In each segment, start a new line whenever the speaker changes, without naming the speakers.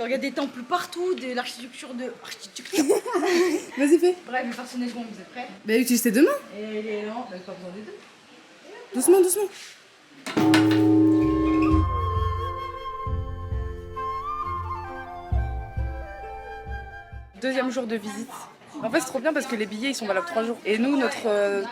Il y a des temples partout, de l'architecture de...
Vas-y, fais.
Bref, le personnage, bon, vous êtes prêts?
Bah, utilise tes deux mains.
Et les non, bah, pas besoin des deux.
Doucement, doucement. Deuxième jour de visite. En fait, c'est trop bien parce que les billets ils sont valables 3 jours. Et nous, notre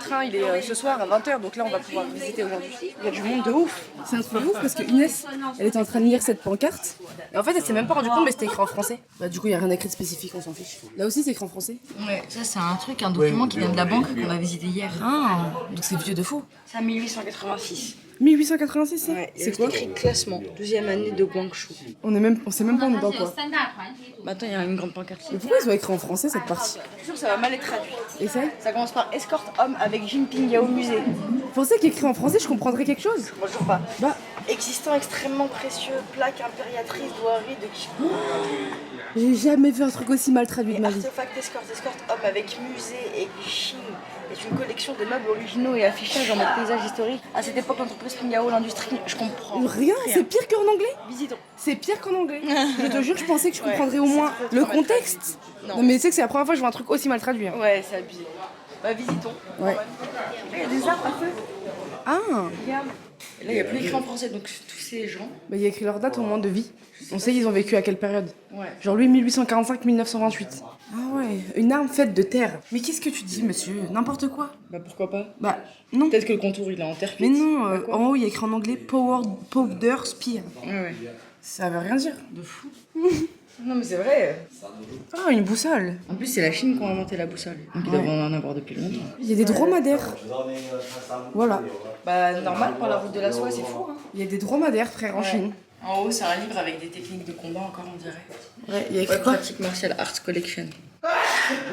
train il est ce soir à 20h, donc là on va pouvoir visiter aujourd'hui. Il y a du monde de ouf. C'est un truc de ouf parce que Inès, elle était en train de lire cette pancarte. Et en fait, elle s'est même pas rendue compte, mais c'était écrit en français. Bah, du coup, il y a rien écrit de spécifique, on s'en fiche. Là aussi, c'est écrit en français.
Ouais, ça c'est un truc, un document qui vient de la banque qu'on a visité hier.
Ah, donc c'est vieux de fou.
C'est à 1886.
1886, ça
Ouais,
c'est quoi?
écrit classement, 12e année de Guangzhou.
On sait même pas on est dans quoi.
Bah attends, il y a une grande pancarte.
Mais pourquoi ils ont écrit en français cette partie?
Je suis sûre que ça va mal être traduit.
Essaye.
Ça commence par escorte homme avec Jinping Yao musée.
Vous pensez qu'écrit en français, je comprendrais quelque chose?
Moi je pas.
Bah,
Existant extrêmement précieux, plaque impériatrice douarie de
j'ai jamais vu un truc aussi mal traduit de ma vie.
artefact escorte homme avec musée et Qing est une collection de meubles originaux et affichages en mode paysage historique. À cette époque, l'entreprise Pingao, l'industrie, je comprends.
Rien, c'est pire qu'en anglais.
Visitons.
C'est pire qu'en anglais. Je te jure, je pensais que je comprendrais au moins
trop
le
mal
contexte.
Non.
Non mais tu sais que c'est la première fois que je vois un truc aussi mal traduit. Hein.
Ouais, c'est abusé. Bah visitons.
Ouais.
Il y a des arbres à feu.
Ah,
Regarde. Et là, il n'y a plus écrit en français, donc tous ces gens.
bah il y a écrit leur date au moment de vie. On sait ils ont vécu à quelle période.
Ouais.
Genre lui 1845-1928. Ah ouais, une arme faite de terre. Mais qu'est-ce que tu dis, monsieur? N'importe quoi.
Bah pourquoi pas.
Bah non.
Peut-être que le contour il est en terre
Mais
cuite.
non,
Bah, quoi
en haut il y a écrit en anglais Powder Spear.
Ouais.
Ça veut rien dire.
De fou. Non mais c'est vrai.
Ah, une boussole.
En plus c'est la Chine qui a inventé la boussole. Donc ils doivent en avoir depuis longtemps.
Il y a des dromadaires. Voilà.
Bah normal par la route de la soie c'est fou hein.
Il y a des dromadaires, frère, en Chine.
En haut c'est un livre avec des techniques de combat encore on dirait.
Ouais, il y a écrit
Ouais,
quoi?
pratique martial arts collection.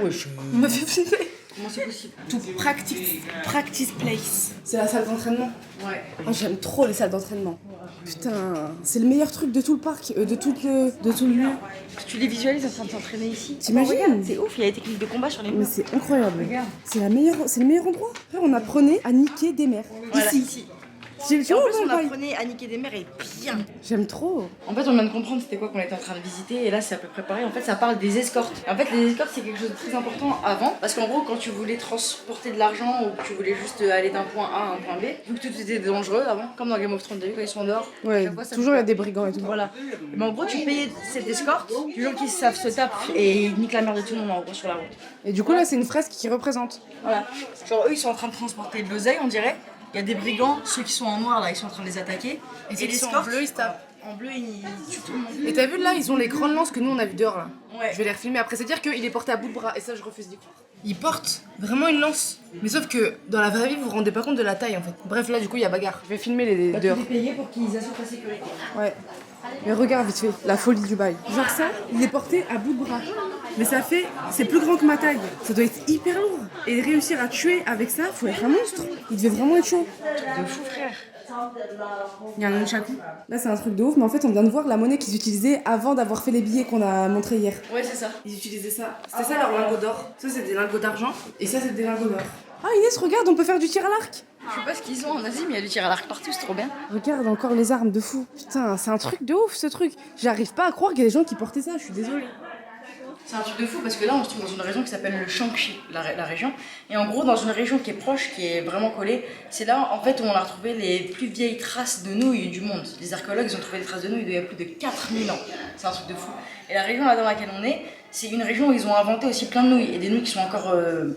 Ouais je...
On m'a fait flipper.
Comment c'est possible?
To practice place. C'est la salle d'entraînement.
Ouais.
Oh, j'aime trop les salles d'entraînement. Putain, c'est le meilleur truc de tout le parc, de tout le lieu.
Tu les visualises en train de s'entraîner ici.
T'imagines?
Regarde, c'est ouf, il y a des techniques de combat sur les
Mais
murs.
c'est incroyable.
Regarde.
C'est le meilleur endroit. Après, on apprenait à niquer des mers.
Voilà,
Ici.
Et en plus, on
pareil.
apprenait à niquer des mers et bien.
J'aime trop.
En fait, on vient de comprendre c'était quoi qu'on était en train de visiter et là, c'est à peu près pareil. En fait, ça parle des escortes. En fait, les escortes, c'est quelque chose de très important avant parce qu'en gros, quand tu voulais transporter de l'argent ou que tu voulais juste aller d'un point A à un point B, vu que tout était dangereux avant, comme dans Game of Thrones, quand ils sont dehors.
Ouais,
chaque fois, ça
toujours il y a des brigands et tout.
Voilà. Mais en gros, tu payais cette escorte, les gens qui savent se tapent et ils niquent la merde de tout le monde en gros sur la route.
Et du coup, là, c'est une fresque qui représente.
Voilà. Genre, eux, ils sont en train de transporter de l'oseille, on dirait. Il y a des brigands, ceux qui sont en noir là, ils sont en train de les attaquer.
Et ceux qui sont en
l'escorte,
bleu, ils se tapent.
En bleu, ils tuent tout le monde.
Et t'as vu là, ils ont les grandes lances que nous on a vu dehors là.
Ouais.
Je vais les refilmer après. C'est dire qu'il est porté à bout de bras et ça je refuse d'y croire. Il porte vraiment une lance. Mais sauf que dans la vraie vie vous vous rendez pas compte de la taille en fait. Bref là du coup il y a bagarre. Je vais filmer les
Bah, tu
dehors.
les payais pour qu'ils assurent ta sécurité.
Ouais. Mais regarde vite fait, la folie du bail. Genre ça, il est porté à bout de bras. Mais ça fait, c'est plus grand que ma taille. Ça doit être hyper lourd. Et réussir à tuer avec ça, faut être un monstre. Il devait vraiment être chaud.
De fou, frère.
Il y a un nunchaku. Là c'est un truc de ouf, mais en fait on vient de voir la monnaie qu'ils utilisaient avant d'avoir fait les billets qu'on a montrés hier.
Ouais, c'est ça.
Ils utilisaient ça. C'était ça leur lingot d'or. Ça c'est des lingots d'argent. Et ça c'est des lingots d'or. Ah Inès, regarde, on peut faire du tir à l'arc.
Je sais pas ce qu'ils ont en Asie, mais il y a du tir à l'arc partout, c'est trop bien.
Regarde encore les armes de fou. Putain, c'est un truc de ouf ce truc. J'arrive pas à croire qu'il y a des gens qui portaient ça, je suis désolée.
C'est un truc de fou parce que là, on se trouve dans une région qui s'appelle le Shaanxi, la région. Et en gros, dans une région qui est proche, qui est vraiment collée, c'est là en fait où on a retrouvé les plus vieilles traces de nouilles du monde. Les archéologues ils ont trouvé des traces de nouilles il y a plus de 4000 ans. C'est un truc de fou. Et la région là dans laquelle on est, c'est une région où ils ont inventé aussi plein de nouilles. Et des nouilles qui sont encore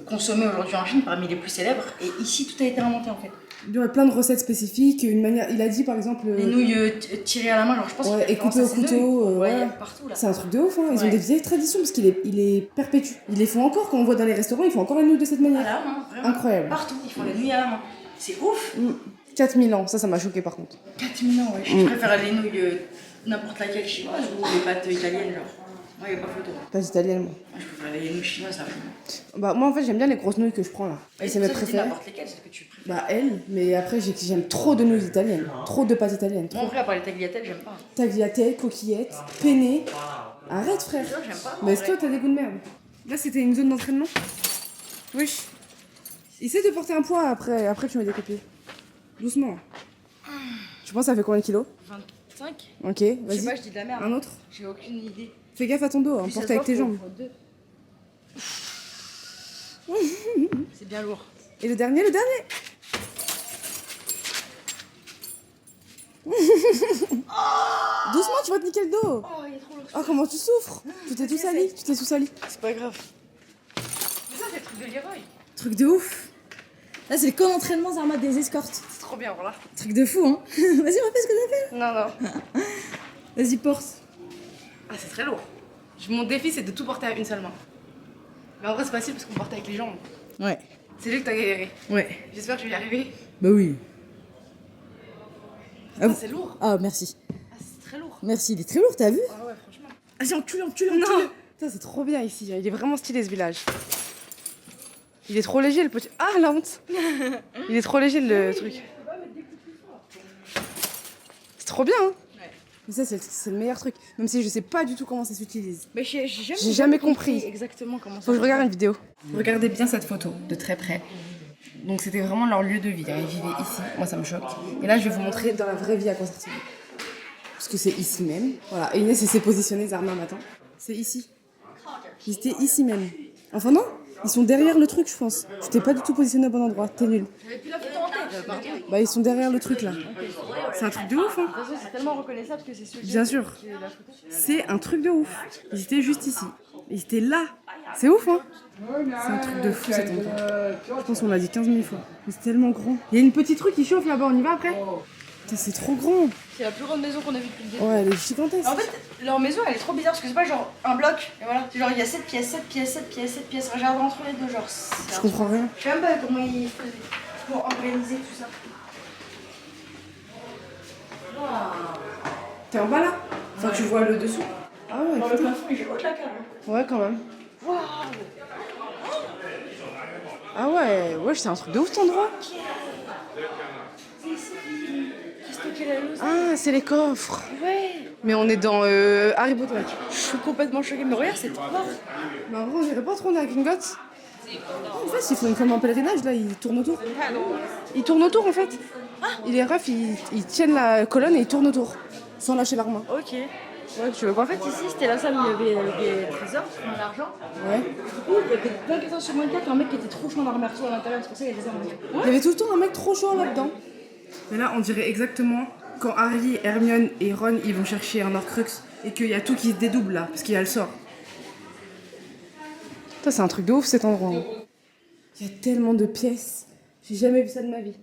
consommées aujourd'hui en Chine, parmi les plus célèbres. Et ici, tout a été inventé en fait.
Il y aurait plein de recettes spécifiques, une manière. Il a dit par exemple.
Les nouilles tirées à la main, genre je pense
Ouais,
qu'il
et coupées au couteau.
Ouais, il y a
Ouais.
partout là.
C'est un truc de ouf, hein. Ils ont
Ouais.
des vieilles traditions parce qu'il est perpétue. Ils les font encore quand on voit dans les restaurants, ils font encore la nouille de cette
À
manière.
la main, vraiment.
Incroyable.
Partout, ils font les nouilles à la main. C'est ouf.
4000 ans, ça m'a choqué par contre.
4000 ans, ouais. Je préfère les nouilles n'importe laquelle chinoise ou les pâtes italiennes, genre. Ouais, y a pas photo.
Pas italienne, moi.
Moi, je préfère les nouilles chinoises, ça fait.
Bah, moi en fait, j'aime bien les grosses nouilles que je prends là. Et c'est mes préférées.
N'importe lesquelles, c'est ce que tu préfères.
Bah, elles, mais après, j'aime trop de nouilles italiennes. Trop de pâtes italiennes.
Moi, en vrai, à part les tagliatelles, j'aime pas.
Tagliatelle, coquillettes, penne. Arrête, frère.
Tu vois, j'aime pas.
Mais est-ce que toi, t'as des goûts de merde? Là, c'était une zone d'entraînement? Oui. Essaye de porter un poids après tu mets des copiers. Doucement. Tu penses que ça fait combien de kilos?
5.
Ok,
Je sais
vas-y.
pas, je dis de la merde.
Un autre.
J'ai aucune idée.
Fais gaffe à ton dos, hein,
Puis ça
porte
se
avec
voit,
tes jambes.
faut 2. C'est bien lourd.
Et le dernier, Doucement, tu vas te niquer le dos.
Oh, il est trop lourd.
Oh, comment tu souffres. Tu t'es tout sali, tu t'es tout sali.
C'est pas grave. Mais ça, c'est le truc de Leroy.
Truc de ouf. Là, c'est le camp d'entraînement Zarma des escortes.
C'est trop bien, voilà.
Truc de fou, hein. Vas-y, refais ce que t'as fait.
Non, non.
Vas-y, porte.
Ah, c'est très lourd. Mon défi, c'est de tout porter à une seule main. Mais en vrai, c'est facile parce qu'on porte avec les jambes.
Ouais.
C'est lui que t'as galéré.
Ouais.
J'espère que je vais y arriver.
Bah oui.
Ah, c'est lourd.
Ah, merci.
Ah, c'est très lourd.
Merci, il est très lourd, t'as vu?
Ah ouais, franchement.
Vas-y, encule.
Non.
Putain, c'est trop bien ici. Il est vraiment stylé ce village. Il est trop léger le petit. Ah, la honte. Il est trop léger le truc. C'est trop bien, hein.
Ouais.
Mais ça, c'est le meilleur truc. Même si je sais pas du tout comment ça s'utilise.
Mais j'ai
jamais compris
exactement comment ça.
Faut que je regarde une vidéo. Regardez bien cette photo de très près. Donc c'était vraiment leur lieu de vie. Ils vivaient ici. Moi ça me choque. Et là je vais vous montrer dans la vraie vie à quoi ça ressemble. Parce que c'est ici même. Voilà. Et Inès elle s'est positionnée Zarma matin. C'est ici. Ils étaient ici même. Enfin non. Ils sont derrière le truc je pense. Tu t'es pas du tout positionné au bon endroit. T'es nul.
J'avais plus la photo en tête. Pardon.
Bah ils sont derrière le truc là. C'est un truc de ouf hein.
De toute façon, c'est tellement reconnaissable que c'est celui
Bien sûr.
qui est la photo.
C'est un truc de ouf. Ils étaient juste ici. Ils étaient là. C'est ouf, hein? C'est un truc de fou cet endroit. Je pense qu'on l'a dit 15 000 fois. Mais c'est tellement grand. Il y a une petite rue qui chauffe là-bas, on y va après? Putain, c'est trop grand.
C'est la plus grande maison qu'on a vue depuis le début.
Ouais, elle est gigantesque.
En fait, leur maison elle est trop bizarre parce que c'est pas genre un bloc. Et voilà. C'est genre il y a 7 pièces, 7 pièces, 7 pièces, 7 pièces. Regarde entre les deux, genre.
Je comprends rien.
Je sais même pas comment ils faisaient pour organiser tout ça.
T'es en bas là? Enfin, tu vois le dessous? Ah ouais,
Dans le plafond, il est haut de la cave.
ouais, quand même.
Waouh!
Ah ouais, c'est un truc de ouf cet endroit.
C'est ici qui stockait la loose.
Ah, c'est les coffres.
Ouais!
Mais on est dans Harry Potter.
Je suis complètement choquée. Mais regarde cette porte!
Mais en vrai, on irait pas trop à Gringotts. En fait, ils font comme un pèlerinage là, ils tournent autour. Ils tournent autour en fait. Les refs, ils tiennent la colonne et ils tournent autour. Sans lâcher leur main.
Ok. Ouais, tu veux. En fait, ici, c'était la salle où il y avait des trésors, de l'argent.
Ouais.
Du coup, il y avait 24 heures sur 24, un mec qui était trop chaud dans le marteau à l'intérieur, c'est pour ça qu'il y a des armes.
Il y avait tout le temps un mec trop chaud là-dedans. Mais là, on dirait exactement quand Harry, Hermione et Ron ils vont chercher un Horcrux et qu'il y a tout qui se dédouble là, parce qu'il y a le sort. Putain, c'est un truc de ouf cet endroit. Hein. Il y a tellement de pièces. J'ai jamais vu ça de ma vie.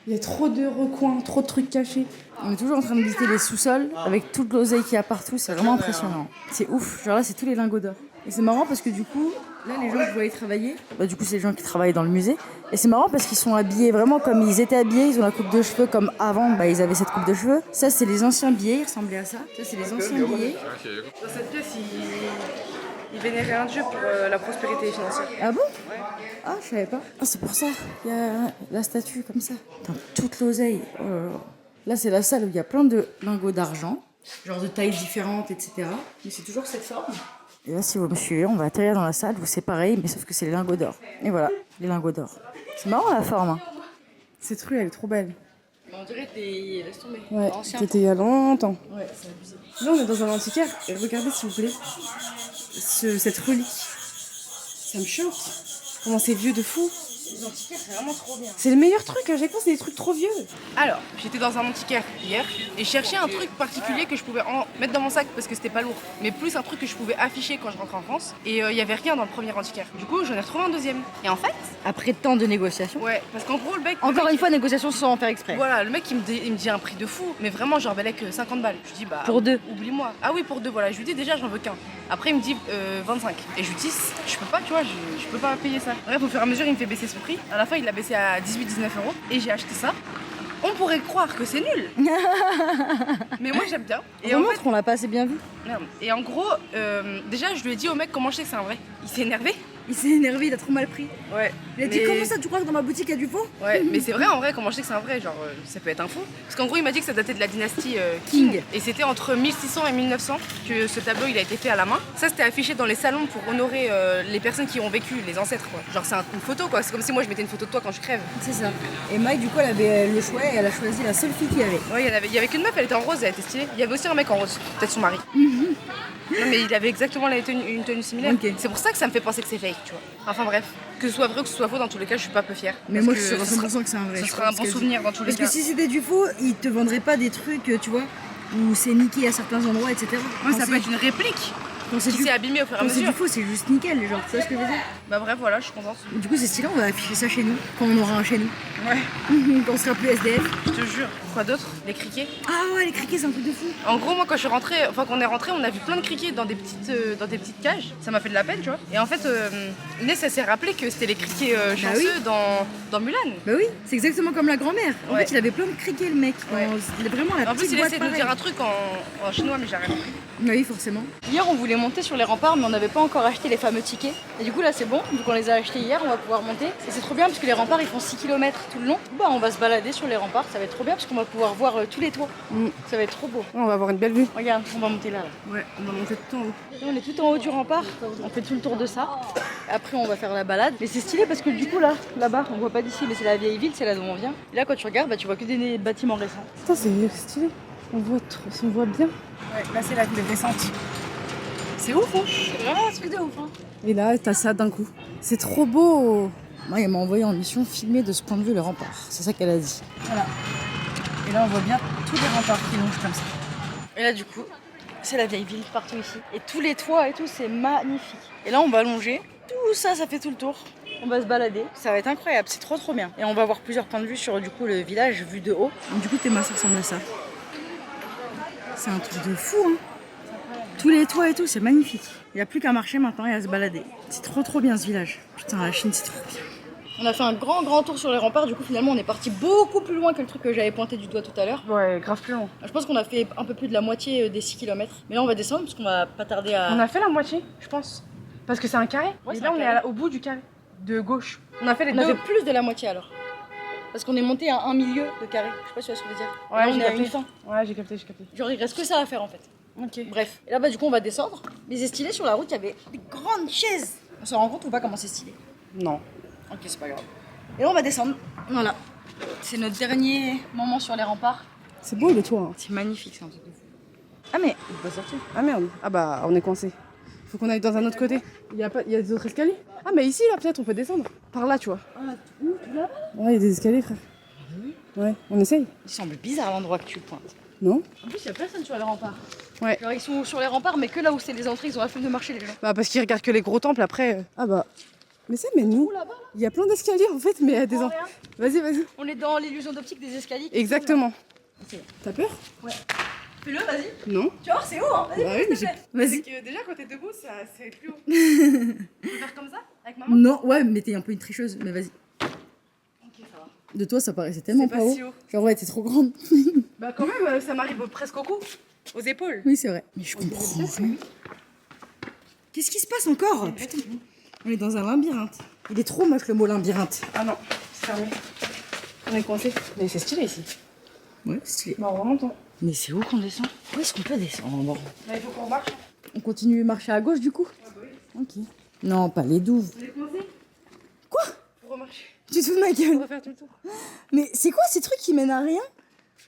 Il y a trop de recoins, trop de trucs cachés.
On est toujours en train de visiter les sous-sols avec toute l'oseille qu'il y a partout, c'est vraiment impressionnant. C'est ouf, genre là c'est tous les lingots d'or. Et c'est marrant parce que du coup, là les gens que je voyais travailler, bah du coup c'est les gens qui travaillent dans le musée. Et c'est marrant parce qu'ils sont habillés vraiment comme ils étaient habillés, ils ont la coupe de cheveux comme avant, bah ils avaient cette coupe de cheveux. Ça c'est les anciens billets, ils ressemblaient à ça. Ça c'est les anciens billets.
Dans cette pièce, ils vénéraient un dieu pour la prospérité financière.
Ah bon? Ah je savais pas. Ah c'est pour ça, il y a la statue comme ça. Putain, toute l'oseille. Oh là là. Là, c'est la salle où il y a plein de lingots d'argent, genre de tailles différentes, etc. Mais c'est toujours cette forme. Et là, si vous me suivez, on va atterrir dans la salle où c'est pareil, mais sauf que c'est les lingots d'or. Et voilà, les lingots d'or. C'est marrant la forme. Hein.
Cette rue, elle est trop belle.
On dirait que t'es... Laisse tomber.
Ouais, c'était il y a longtemps.
Ouais, c'est abusé.
Là, on est dans un antiquaire. Et regardez, s'il vous plaît, cette relique. Ça me choque. Comment c'est vieux de fou.
Les antiquaires, c'est vraiment trop bien.
C'est le meilleur truc, à chaque fois, c'est des trucs trop vieux. Alors, j'étais dans un antiquaire hier et je cherchais un truc particulier que je pouvais mettre dans mon sac parce que c'était pas lourd, mais plus un truc que je pouvais afficher quand je rentrais en France. Et il y avait rien dans le premier antiquaire. Du coup, j'en ai retrouvé un deuxième. Et en fait,
Après tant de négociations.
ouais, parce qu'en gros, le mec.
Encore une fois, négociation sans en faire exprès.
Voilà, le mec il me dit un prix de fou, mais vraiment genre balèque 50 balles. Je lui dis bah.
Pour deux.
Oublie-moi. Ah oui, pour deux, voilà. Je lui dis déjà j'en veux qu'un. Après il me dit 25. Et je lui dis je peux pas, tu vois, je peux pas payer ça. Bref, au fur et à mesure il me fait baisser son prix. À la fin il l'a baissé à 18-19 € et j'ai acheté ça. On pourrait croire que c'est nul. Mais moi j'aime bien.
Et en fait, on l'a pas assez bien vu.
Merde. Et en gros, déjà je lui ai dit au mec comment je sais que c'est un vrai. Il s'est énervé.
Il s'est énervé, il a trop mal pris.
Ouais.
Il a dit comment ça, tu crois que dans ma boutique il y a du faux?
Ouais, mais c'est vrai en vrai, comment je sais que c'est un vrai, genre ça peut être un faux. Parce qu'en gros, il m'a dit que ça datait de la dynastie Qing. Et c'était entre 1600 et 1900 que ce tableau il a été fait à la main. Ça c'était affiché dans les salons pour honorer les personnes qui ont vécu, les ancêtres quoi. Genre c'est une photo quoi, c'est comme si moi je mettais une photo de toi quand je crève.
C'est ça. Et Maï du coup elle avait le choix et elle a choisi la seule fille qu'il y avait.
Ouais, il y avait qu'une meuf, elle était en rose, elle était stylée. Il y avait aussi un mec en rose, peut-être son mari. Non mais il avait exactement une tenue similaire.
Okay.
C'est pour ça que ça me fait penser que c'est fake, tu vois. Enfin bref, que ce soit vrai ou que ce soit faux, dans tous les cas, je suis pas peu fière.
Mais moi je suis sûre à 100% que c'est un vrai.
Ce sera un bon souvenir dans tous les cas.
Parce que si c'était du faux, ils te vendraient pas des trucs, tu vois, où c'est niqué à certains endroits, etc.
Ouais, ça peut être une réplique.
Quand c'est
qui s'est abîmé au fur et à
quand
mesure.
c'est du faux, c'est juste nickel, genre, tu vois ce que je veux dire?
Bah bref, voilà, je suis contente.
Du coup, c'est stylé, on va afficher ça chez nous, quand on aura un chez nous.
Ouais.
Quand on sera plus SDF.
Je te jure. Quoi d'autre? Les criquets.
Ah ouais, les criquets, c'est un truc de fou.
En gros, moi, quand je suis rentrée, enfin, quand on est rentré, on a vu plein de criquets dans des petites cages. Ça m'a fait de la peine, tu vois. Et en fait, Inès, elle s'est rappelé que c'était les criquets chanceux dans Mulan.
Bah oui, c'est exactement comme la grand-mère. En
Ouais.
fait, il avait plein de criquets, le mec.
Ouais.
C'était vraiment la
En plus,
petite
il
boîte
essaie de nous
pareille.
dire un truc en chinois, mais j'ai rien compris.
Oui, forcément. Hier, on voulait monter sur les remparts, mais on n'avait pas encore acheté les fameux tickets. Et du coup, là, c'est bon. Vu qu'on les a achetés hier, on va pouvoir monter. Et c'est trop bien parce que les remparts, ils font 6 km tout le long. Bah, on va se balader sur les remparts. Ça va être trop bien parce qu'on va pouvoir voir tous les toits. Ça va être trop beau.
Ouais, on va avoir une belle vue.
Regarde, on va monter là.
Ouais, on va monter tout en haut.
Là, on est tout en haut du rempart. On fait tout le tour de ça. Après, on va faire la balade. Mais c'est stylé parce que du coup, là-bas, on voit pas d'ici, mais c'est la vieille ville, c'est là d'où on vient. Et là, quand tu regardes, bah, tu vois que des bâtiments récents.
Putain, c'est stylé. On voit bien.
Ouais, là, c'est la ville récente. C'est ouf, hein? C'est vraiment un truc de ouf, hein?
Et là, t'as ça d'un coup. C'est trop beau.
Moi, elle m'a envoyé en mission filmer de ce point de vue le rempart. C'est ça qu'elle a dit. Voilà. Et là, on voit bien tous les remparts qui longent comme ça. Et là, du coup, c'est la vieille ville partout ici. Et tous les toits et tout, c'est magnifique. Et là, on va longer. Tout ça, ça fait tout le tour. On va se balader. Ça va être incroyable. C'est trop bien. Et on va voir plusieurs points de vue sur du coup le village vu de haut. Donc, du coup, tes mains, ça ressemble à ça. C'est un truc de fou, hein. Tous les toits et tout, c'est magnifique. Il n'y a plus qu'à marcher maintenant et à se balader. C'est trop bien ce village. Putain, la Chine, c'est trop bien. On a fait un grand tour sur les remparts. Du coup, finalement, on est parti beaucoup plus loin que le truc que j'avais pointé du doigt tout à l'heure.
Ouais, grave plus long.
Je pense qu'on a fait un peu plus de la moitié des 6 km. Mais là, on va descendre parce qu'on va pas tarder à...
On a fait la moitié, je pense. Parce que c'est un carré.
Ouais,
et
c'est
là,
un
on
carré.
est au bout du carré. De gauche. On a fait les
On a
deux.
fait plus de la moitié alors. Parce qu'on est monté à un milieu de carré. Je sais pas si tu vois ce que je veux dire.
Ouais,
là, on
j'ai
est à
capté.
une fin.
Ouais, j'ai capté.
Genre, il reste que ça à faire en fait.
Ok.
Bref. Et là, bah, du coup, on va descendre. Mais c'est stylé, sur la route, il y avait des grandes chaises. On se rend compte ou pas comment c'est stylé?
Non.
Ok, c'est pas grave. Et là, on va descendre. Voilà. C'est notre dernier moment sur les remparts.
C'est beau le toit. Hein.
C'est magnifique, c'est un truc de fou. Ah, mais il peut pas sortir.
Ah merde. Ah bah, on est coincé. Faut qu'on aille dans un autre côté. Il y a des autres escaliers. Ah, mais ici, là, peut-être, on peut descendre. Par là, tu vois.
Ah, où? Là-bas?
Ouais, il y a des escaliers, frère. Ouais, on essaye.
Il semble bizarre l'endroit que tu pointes.
Non?
En plus, il y a personne sur les remparts.
Ouais.
Genre, ils sont sur les remparts, mais que là où c'est les entrées, ils ont la flemme de marcher, les gens.
Bah, parce qu'ils regardent que les gros temples après. Ah bah. Mais c'est, mais nous,
Là-bas, là.
il y a plein d'escaliers en fait, mais il y a des
Oh,
en...
rien.
Vas-y.
On est dans l'illusion d'optique des escaliers. qui
Exactement.
Ok.
T'as peur?
Ouais. Fais-le, vas-y.
Non.
Tu vois, c'est haut, hein. Vas-y,
Bah oui,
s'il
mais
te plaît.
Vas-y. Déjà, quand t'es debout, c'est plus haut. Tu peux faire comme ça? Avec maman?
Non, ouais, mais t'es un peu une tricheuse, mais vas-y.
Ok, ça va.
De toi, ça paraissait tellement
C'est
pas
pas
haut.
si haut.
Genre, ouais, t'es trop grande.
Bah, quand même, ça m'arrive presque au cou. Aux épaules.
Oui, c'est vrai. Mais je comprends rien. Qu'est-ce qui se passe encore? Putain, on est dans un labyrinthe. Il est trop moche le mot labyrinthe.
Ah non, c'est fermé. On est coincé. Mais c'est stylé ici.
Ouais, stylé.
Bah, on remonte. Hein.
Mais c'est où qu'on descend? Où est-ce qu'on peut descendre?
Là, il faut qu'on marche.
On continue de marcher à gauche du coup?
Ah bah oui.
Ok. Non, pas les douves.
On est coincé.
Quoi?
Faut remarcher.
Tu te fous de ma
On
gueule?
va faire tout le tour.
Mais c'est quoi ces trucs qui mènent à rien?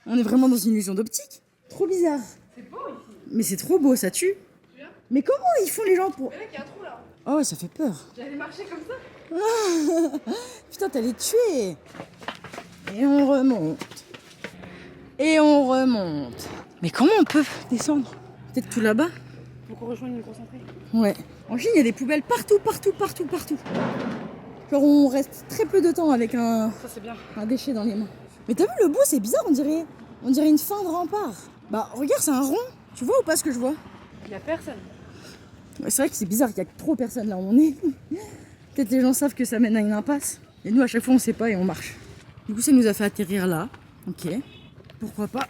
On est vraiment dans une illusion d'optique. Trop bizarre.
C'est beau ici.
Mais c'est trop beau, ça tue.
Tu viens?
Mais comment ils font les gens pour...
Mais là, il y a un trou là.
Oh ouais, ça fait peur.
J'allais marcher comme ça.
Putain, t'as les tuer. Et on remonte. Et on remonte. Mais comment on peut descendre? Peut-être tout là-bas?
Faut qu'on rejoigne une concentrée.
Ouais. En Chine, il y a des poubelles partout. Genre, on reste très peu de temps avec un
Ça, c'est bien.
déchet dans les mains. Mais t'as vu le bout, c'est bizarre, on dirait une fin de rempart. Bah, regarde, c'est un rond. Tu vois ou pas ce que je vois?
Il y a personne.
Ouais, c'est vrai que c'est bizarre qu'il y a trop personne là où on est. Peut-être les gens savent que ça mène à une impasse. Et nous, à chaque fois, on sait pas et on marche. Du coup, ça nous a fait atterrir là. Ok. Pourquoi pas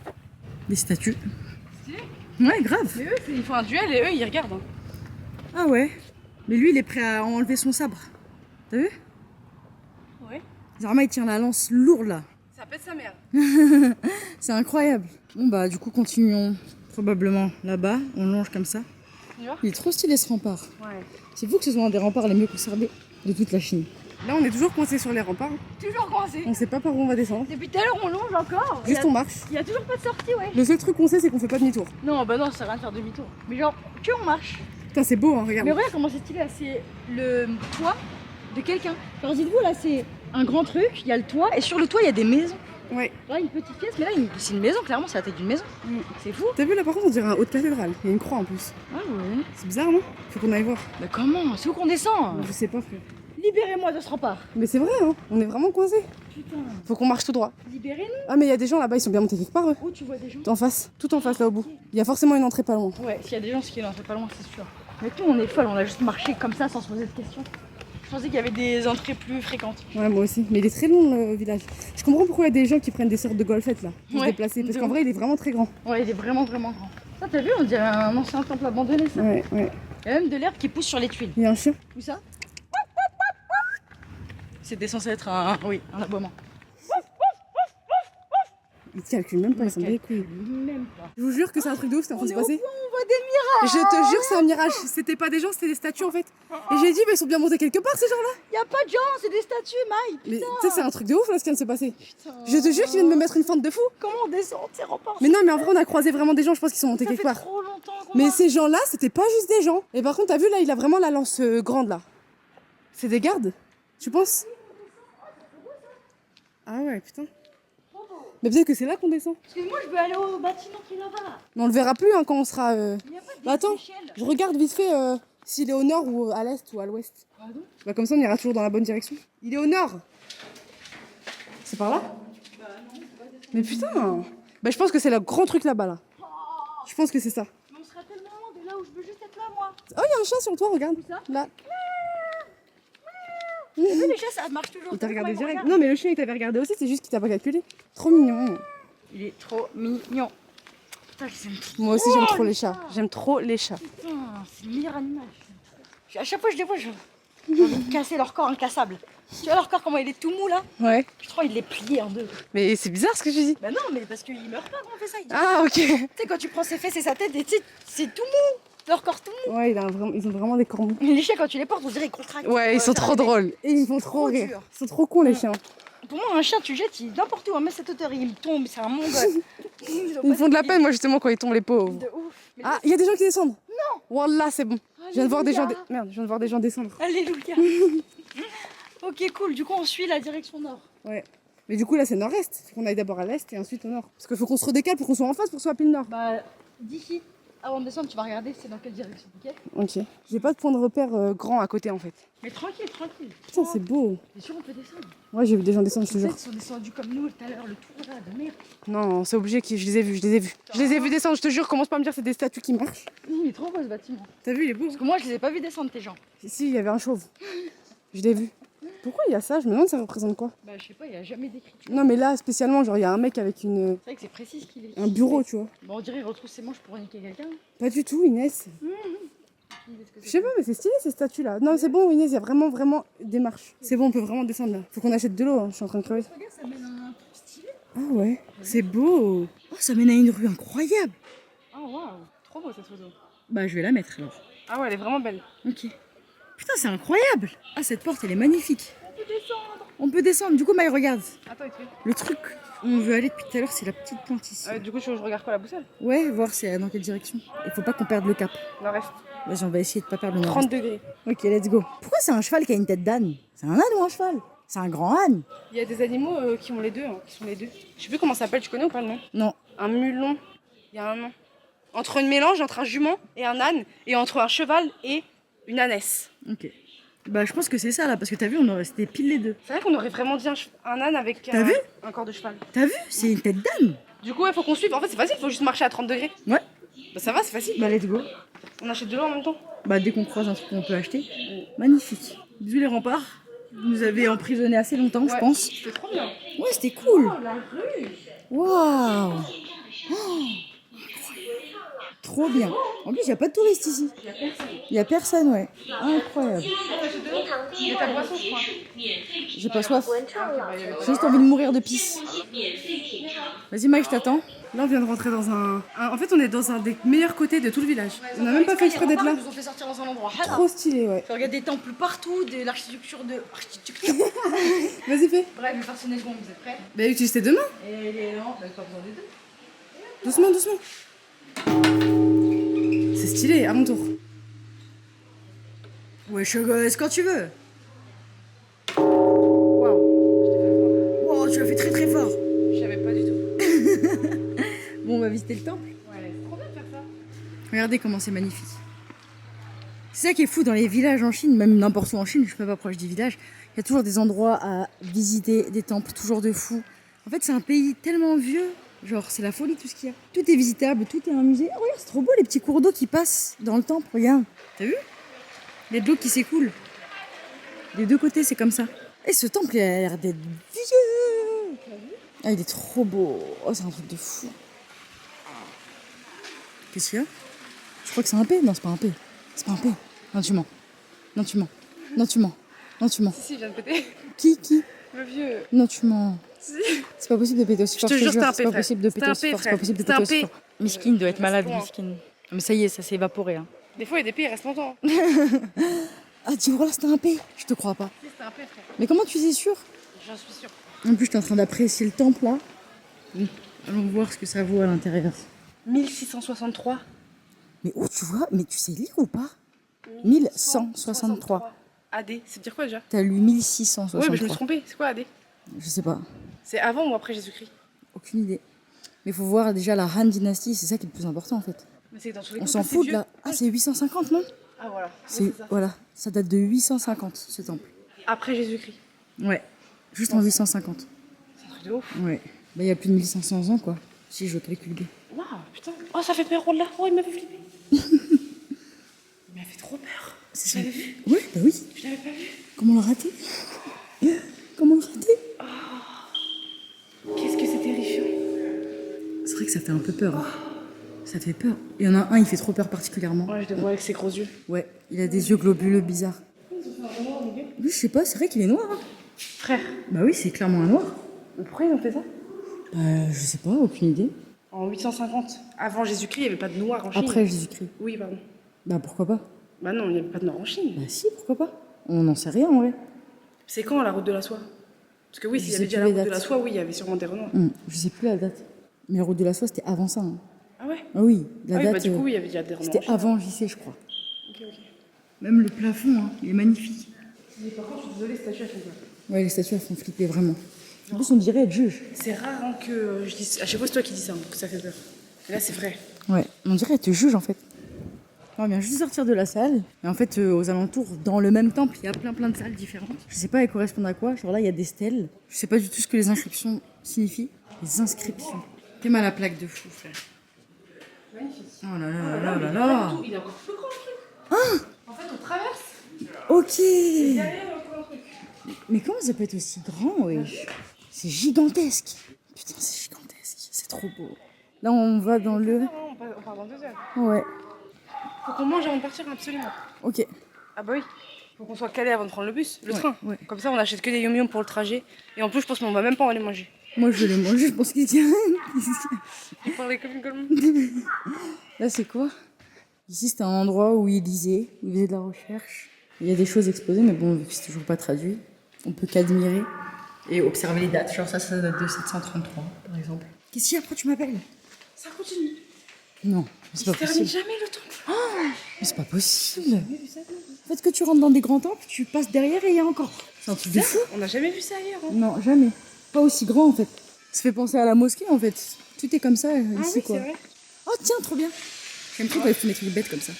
des statues.
Stylé.
Ouais, grave.
Mais eux, ils font un duel et eux, ils regardent. Hein.
Ah ouais. Mais lui, il est prêt à enlever son sabre. T'as vu?
Ouais.
Zarma, il tient la lance lourde là.
Ça pète sa mère.
C'est incroyable. Bon bah du coup continuons probablement là-bas, on longe comme ça. Il est trop stylé ce rempart.
Ouais.
C'est fou que ce soit un des remparts les mieux conservés de toute la Chine.
Là on est toujours coincé sur les remparts.
Toujours coincé.
On sait pas par où on va descendre.
Depuis tout à l'heure, on longe encore.
Juste on marche.
Il y a toujours pas de sortie, ouais.
Le seul truc qu'on sait c'est qu'on fait pas demi-tour.
Non, bah non, ça sert à rien de faire demi-tour. Mais genre, que on marche.
Putain c'est beau hein, regarde.
Mais regarde comment c'est stylé là, c'est le toit de quelqu'un. Alors dites-vous là, c'est un grand truc, il y a le toit, et sur le toit il y a des maisons.
Ouais.
Là, une petite pièce, mais là, c'est une maison, clairement, c'est la tête d'une maison. C'est fou.
T'as vu là par contre on dirait un haut de cathédrale. Il y a une croix en plus.
Ah ouais.
C'est bizarre non? Faut qu'on aille voir.
Mais comment? C'est où qu'on descend?
Je sais pas frère.
Libérez-moi de ce rempart.
Mais c'est vrai hein, on est vraiment coincés.
Putain.
Faut qu'on marche tout droit.
Libérez-nous.
Ah mais il y a des gens là-bas, ils sont bien montés quelque part eux.
Où tu vois des gens?
En face, tout en face là au bout. Il y a forcément une entrée pas loin.
Ouais, s'il y a des gens, c'est qu'il en fait pas loin, c'est sûr. Mais nous, on est folles, on a juste marché comme ça sans se poser de questions. Je pensais qu'il y avait des entrées plus fréquentes.
Ouais, moi aussi. Mais il est très long le village. Je comprends pourquoi il y a des gens qui prennent des sortes de golfettes là, pour se
Ouais,
déplacer. Parce
de
qu'en
ouf.
vrai, il est vraiment très grand.
Ouais, il est vraiment grand. Ça, t'as vu, on dirait un ancien temple abandonné, ça.
Ouais, ouais.
Il y a même de l'herbe qui pousse sur les tuiles.
Il y a un chien.
Où ça? C'était censé être un aboiement.
Il calcule même pas, il s'en bat les couilles.
Même pas.
Je vous jure que c'est un truc de ouf, c'est en train de se passer.
On voit des mirages.
Je te jure, c'est un mirage. C'était pas des gens, c'était des statues en fait. Et j'ai dit, mais ils sont bien montés quelque part ces gens-là.
Y a pas de gens, c'est des statues, Maï.
Mais tu sais, c'est un truc de ouf là ce qui vient de se passer.
Putain.
Je te jure qu'ils viennent de me mettre une fente de fou.
Comment on descend ces remparts?
Mais non, mais en vrai, on a croisé vraiment des gens, je pense qu'ils sont montés
Ça
quelque
fait
part.
trop longtemps qu'on
Mais
marche.
ces gens-là, c'était pas juste des gens. Et par contre, t'as vu là, il a vraiment la lance grande là. C'est des gardes, tu penses? Ah ouais, putain. Mais peut-être que c'est là qu'on descend.
Parce que moi, je veux aller au bâtiment qui est là-bas.
Mais on le verra plus hein, quand on sera.
Il y a pas
Bah attends,
d'échelle.
je regarde vite fait s'il est au nord ou à l'est ou à l'ouest.
Pardon?
Bah comme ça, on ira toujours dans la bonne direction. Il est au nord. C'est par là?
Bah non, c'est pas des...
Mais putain. Bah je pense que c'est le grand truc là-bas là. Je pense que c'est ça.
Mais on sera tellement loin de là où je veux juste être là, moi.
Oh, il y a un chat sur le toit, regarde.
Où ça?
Là.
T'as vu, les chats, ça marche toujours.
Il t'a
T'as vu
regardé
comment ils
direct.
me
Non mais le chien il t'avait regardé aussi, c'est juste qu'il t'a pas calculé. Trop mignon.
regardent? Il est trop mignon. Putain, je l'aime trop.
Moi aussi j'aime trop les chats. J'aime trop les chats.
Putain, c'est le meilleur animal. À chaque fois que je les vois, j'ai envie de casser leur corps incassable. Tu vois leur corps, comment il est tout mou là?
Ouais.
Je crois qu'il les plié en deux.
Mais c'est bizarre ce que je dis.
Bah non, mais parce qu'ils meurent pas quand on fait ça.
Ah ok.
Tu sais, quand tu prends ses fesses et sa tête, et tu sais, c'est tout mou. Leur corps tout mou.
Ouais, ils ont vraiment des corps mous.
Les chiens, quand tu les portes, on dirait qu'ils contractent.
Ouais, ils sont
ça
trop
réveille.
drôles. Et ils font trop
Trop
rire.
dur.
Ils sont trop cons les chiens.
Pour moi, un chien, tu le jettes, n'importe où, même cette hauteur, il tombe, c'est un mongol.
Ils me font de la peine moi justement quand ils tombent les pauvres.
De ouf. Mais
Ah, il y a des gens qui descendent. Non. Wallah, c'est bon. Je viens de voir des gens
Alléluia.
Merde, je viens de voir des gens descendre.
Alléluia. Ok, cool. Du coup, on suit la direction nord.
Ouais. Mais du coup là c'est nord-est. Faut qu'on aille d'abord à l'est et ensuite au nord. Parce qu'il faut qu'on se redécale pour qu'on soit en face pour que ce soit pile nord.
Bah, d'ici, avant de descendre, tu vas regarder c'est dans quelle direction, ok?
Ok. J'ai pas de point de repère grand à côté en fait.
Mais tranquille, tranquille.
Putain, c'est beau.
T'es sûr on peut descendre?
Ouais, j'ai vu des gens descendre, je te jure.
Peut-être ils sont descendus comme nous tout à l'heure, le tour là, de merde.
Non, c'est obligé que je les ai vus, je les ai vus. Je les ai vus descendre, je te jure, commence pas à me dire que c'est des statues qui marchent.
Il est trop beau ce bâtiment.
T'as vu, il est beau.
Parce que moi, je les ai pas vus descendre, tes gens.
Si, il y avait un chauve. Je l'ai vu. Pourquoi il y a ça? Je me demande ça représente quoi.
Bah, je sais pas, il y a jamais d'écriture.
Non, mais là, spécialement, genre, il y a un mec avec
C'est vrai que c'est précis ce qu'il est.
un bureau, tu vois.
Bon, on dirait il retrouve ses manches pour niquer quelqu'un.
Pas du tout, Inès. Je sais pas, mais c'est stylé ces statues-là. Non, c'est bon, Inès, il y a vraiment des marches. C'est bon, on peut vraiment descendre là. Faut qu'on achète de l'eau, hein. Je suis en train de crever.
Regarde, ça mène à un truc stylé.
Ah ouais, c'est beau. Oh, ça mène à une rue incroyable.
Oh waouh, trop beau cette photo.
Bah, je vais la mettre alors.
Ah ouais, elle est vraiment belle.
Ok. Putain, c'est incroyable. Ah, cette porte, elle est magnifique.
On peut descendre.
On peut descendre. Du coup, Maï, regarde.
Attends, il te fait.
Le truc où on veut aller depuis tout à l'heure, c'est la petite pointe ici.
Du coup, je regarde quoi la boussole?
Ouais, voir c'est dans quelle direction. Il faut pas qu'on perde le cap.
Nord-est.
Vas-y, on va essayer de pas perdre le nord.
30 degrés.
Ok, let's go. Pourquoi c'est un cheval qui a une tête d'âne? C'est un âne ou un cheval? C'est un grand âne.
Il y a des animaux qui ont les deux, qui sont les deux. Je sais plus comment ça s'appelle, tu connais ou pas le nom?
Non.
Un mulon, il y a un nom. Entre une mélange entre un jument et un âne, et entre un cheval et une ânesse.
Ok. Bah, je pense que c'est ça là, parce que t'as vu, on aurait resté pile les deux.
C'est vrai qu'on aurait vraiment dit un âne avec
T'as vu
un corps de cheval.
T'as vu? C'est une tête d'âne.
Du coup, il faut qu'on suive. En fait, c'est facile, il faut juste marcher à 30 degrés.
Ouais.
Bah, ça va, c'est facile.
Bah, let's go.
On achète de l'eau en même temps.
Bah, dès qu'on croise un truc qu'on peut acheter. Magnifique. Bisous les remparts. Vous nous avez emprisonnés assez longtemps, je
Ouais.
pense.
C'est trop bien.
Ouais, c'était cool.
Oh, la rue.
Waouh. Oh, incroyable.
trop bien. En plus, il n'y a pas de touristes ici. Il n'y a personne, ouais. Incroyable.
Il y a ta boisson, je crois.
J'ai pas soif. J'ai juste envie de mourir de pisse. Vas-y, Mike, je t'attends.
Là, on vient de rentrer dans en fait, on est dans un des meilleurs côtés de tout le village. On n'a même pas fait exprès d'être là.
Ils nous ont fait sortir dans un endroit.
Trop stylé, ouais.
Tu regardes des temples partout, de l'architecture de.
Vas-y, fais.
Bref, le personnel, bon, vous êtes prêts?
Bah, utilise tes deux mains.
Et les non, bah, pas besoin des deux.
Doucement, doucement. C'est stylé, à mon tour.
Ouais, est-ce quand tu veux.
Waouh.
Wow, tu l'as fait très très fort.
Je savais pas du tout.
Bon, on va visiter le temple.
Ouais, c'est trop bien de faire ça.
Regardez comment c'est magnifique. C'est ça qui est fou dans les villages en Chine, même n'importe où en Chine, je suis pas proche des villages. Il y a toujours des endroits à visiter, des temples toujours de fous. En fait, c'est un pays tellement vieux, genre c'est la folie tout ce qu'il y a. Tout est visitable, tout est un musée. Oh, regarde, c'est trop beau les petits cours d'eau qui passent dans le temple, regarde. T'as vu? Il y a de l'eau qui s'écoule. Des deux côtés, c'est comme ça. Et ce temple, il a l'air d'être vieux. Ah, il est trop beau. Oh, c'est un truc de fou. Qu'est-ce qu'il y a? Je crois que c'est un P. Non, c'est pas un P. C'est pas un P. Non, tu mens. Non, tu mens. Non, tu mens. Non, tu mens.
Si, il vient de péter.
Qui?
Le vieux.
Non, tu mens.
Si.
C'est pas possible de péter aussi fort.
te jure, c'était un
C'est
P,
pas
frère.
possible de
C'était
péter
un
aussi
P,
fort. C'est
frère.
pas possible de
C'était
péter
un
aussi
P.
fort. Miskine doit être malade,
loin.
Miskine. Mais ça y est, ça s'est évaporé. Hein.
Des fois, il y a des P, ils restent longtemps.
Ah, tu vois là, c'était un P. Je te crois pas.
Si, c'était un P, frère.
Mais comment tu es sûr?
J'en suis sûre.
En plus, je suis en train d'apprécier le temple là. Bon, allons voir ce que ça vaut à l'intérieur.
1663.
Mais où tu vois? Mais tu sais lire ou pas? 1163.
AD, c'est dire quoi déjà?
T'as lu 1663.
Ouais, mais je me suis trompée. C'est quoi AD?
Je sais pas.
C'est avant ou après Jésus-Christ?
Aucune idée. Mais il faut voir déjà la Han Dynasty, c'est ça qui est le plus important en fait.
Mais c'est dans tous les
On
cas,
s'en
c'est
fout de
vieux.
là. Ah, c'est 850, non?
Ah, voilà. Ouais,
C'est
ça.
voilà, ça date de 850 ce temple.
Après Jésus-Christ.
Ouais. Juste en 850.
C'est un truc de ouf.
Ouais. Bah il y a plus de 1500 ans quoi. Si je calcule bien.
Waouh, putain. Oh, ça fait peur, oh là. Oh, il m'a fait flipper. Il m'a fait trop peur.
C'est
Je
ça.
l'avais vu.
Ouais, bah oui.
Je l'avais pas vu.
Comment le rater? Comment le rater?
Qu'est-ce que c'est terrifiant.
C'est vrai que ça fait un peu peur. Hein. Ça fait peur. Il y en a un, il fait trop peur particulièrement.
Ouais, je le vois avec ses gros yeux.
Ouais, il a des yeux globuleux bizarres. Oui, je sais pas, c'est vrai qu'il est noir. Hein.
Frère,
Bah oui, c'est clairement un noir.
mais pourquoi ils ont fait ça?
Je sais pas, aucune idée.
En 850. Avant Jésus-Christ, il n'y avait pas de noir en Chine.
Après Jésus-Christ.
Oui, pardon.
Bah pourquoi pas?
Bah non, il n'y avait pas de noir en Chine.
Bah si, pourquoi pas? On n'en sait rien en vrai.
C'est quand la route de la soie? Parce que oui,
Je
s'il y
sais
avait déjà
plus
la
les
route de
dates.
la soie, oui, il y avait sûrement des renoirs.
Je sais plus la date. Mais la route de la soie, c'était avant ça. Hein.
Ah ouais?
Ah oui, la
Ah oui,
date.
bah du coup, oui, il y avait déjà des renoirs.
c'était avant JC, je crois.
Ok, ok.
Même le plafond, hein, il est magnifique.
Mais par contre, je suis désolée, cette statue, elle fait peur.
Ouais, les statues, elles font flipper vraiment. En plus, on dirait être juge.
C'est rare hein, que je dise. À chaque fois, c'est toi qui dis ça, hein, que ça fait peur. Et là, c'est vrai.
Ouais, on dirait être juge en fait. On vient juste de sortir de la salle. Et en fait, aux alentours, dans le même temple, il y a plein de salles différentes. Je sais pas elles correspondent à quoi. Genre là, il y a des stèles. Je sais pas du tout ce que les inscriptions signifient. Les inscriptions. T'es mal à la plaque de fou, frère.
Magnifique.
Oh là là là là là.
Il est encore plus grand le truc. En fait, on traverse.
Ok.
Derrière, il y a encore un truc.
Mais comment ça peut être aussi grand, wesh? C'est gigantesque. Putain, c'est gigantesque. C'est trop beau. Là, on va dans le...
On part dans 2 heures.
Ouais.
Faut qu'on mange avant de partir, absolument.
Ok.
Ah bah oui. Faut qu'on soit calé avant de prendre le bus, le
Ouais,
train.
ouais.
Comme ça, on achète que des yum-yum pour le trajet. Et en plus, je pense qu'on va même pas aller manger.
Moi, je vais les manger. Je pense qu'il tient.
On parlait comme
Là, c'est quoi? Ici, c'était un endroit où il lisait, où il faisait de la recherche. Il y a des choses exposées, mais bon, vu que c'est toujours pas traduit, on peut qu'admirer et observer les dates. Genre ça date de 733, par exemple. Qu'est-ce qu'il y a? Pourquoi tu m'appelles?
Ça continue.
Non, mais
Il
c'est
se
pas
termine
possible.
jamais le temps.
Mais c'est pas possible. En fait, que tu rentres dans des grands temples, tu passes derrière et il y a encore. C'est un truc de fou.
On n'a jamais vu ça ailleurs. Hein.
Non, jamais. Pas aussi grand, en fait. Ça fait penser à la mosquée, en fait. Tout est comme ça,
Ah
ici,
oui,
quoi.
c'est vrai.
Oh, tiens, trop bien. J'aime trop quand ils font des trucs bêtes comme ça.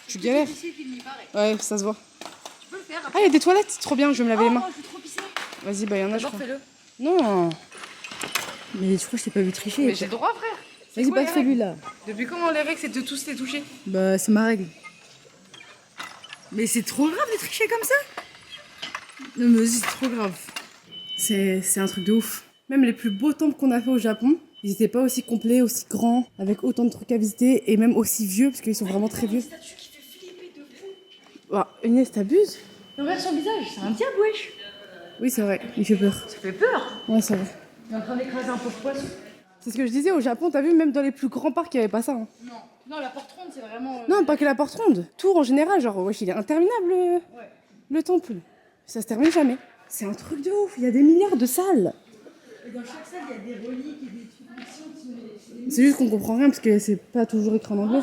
Tu galères.
Ici, film, il paraît.
Ouais, ça se voit.
Tu peux le faire
Ah,
après.
il y a des toilettes. Trop bien, je vais me laver les mains.
je veux trop pisser.
Vas-y, bah, il y en a, je
D'abord,
crois.
fais-le.
Non.
Mais tu crois que je t'ai pas vu tricher?
Mais j'ai le droit, frère. C'est
Vas-y,
quoi,
pas
les règles
celui-là.
Depuis comment les règles, c'est de tous les toucher?
Bah, c'est ma règle. Mais c'est trop grave de tricher comme ça? Non, mais vas-y, c'est trop grave.
C'est un truc de ouf. Même les plus beaux temples qu'on a fait au Japon, Ils étaient pas aussi complets, aussi grands, avec autant de trucs à visiter, et même aussi vieux, parce qu'ils sont vraiment très vieux. Oh, Inès, t'abuses?
Regarde son visage, c'est un diable, wesh.
Oui, c'est vrai, il fait peur.
Ça fait peur.
Ouais, c'est vrai.
Il est en train d'écraser un pauvre poisson.
C'est ce que je disais, au Japon, t'as vu, même dans les plus grands parcs, il y avait pas ça. Hein.
Non, la porte ronde, c'est vraiment.
Non, pas que la porte ronde. Tour en général, genre, wesh, il est interminable, le temple. Ça se termine jamais. C'est un truc de ouf, il y a des milliards de salles.
Et dans chaque salle, il y a des reliques et des trucs anciens.
C'est juste qu'on comprend rien parce que c'est pas toujours écrit en anglais.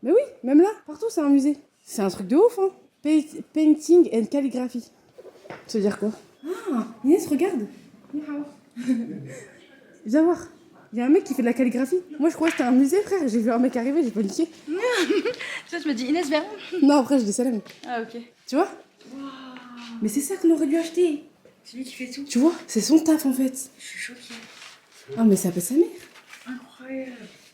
Mais oui, même là, partout c'est un musée. C'est un truc de ouf, hein. Painting and calligraphy. Ça veut dire quoi? Ah, Inès, regarde. Viens voir. Il y a un mec qui fait de la calligraphie. Moi je croyais que c'était un musée, frère. J'ai vu un mec arriver, j'ai paniqué.
Ça, je me dis Inès Véran.
Non, après je dis salam.
Ah, ok.
Tu vois? Mais c'est ça qu'on aurait dû acheter.
C'est lui qui fait tout.
Tu vois? C'est son taf en fait.
Je suis choquée.
Ah, mais ça peut sa mère.
Incroyable.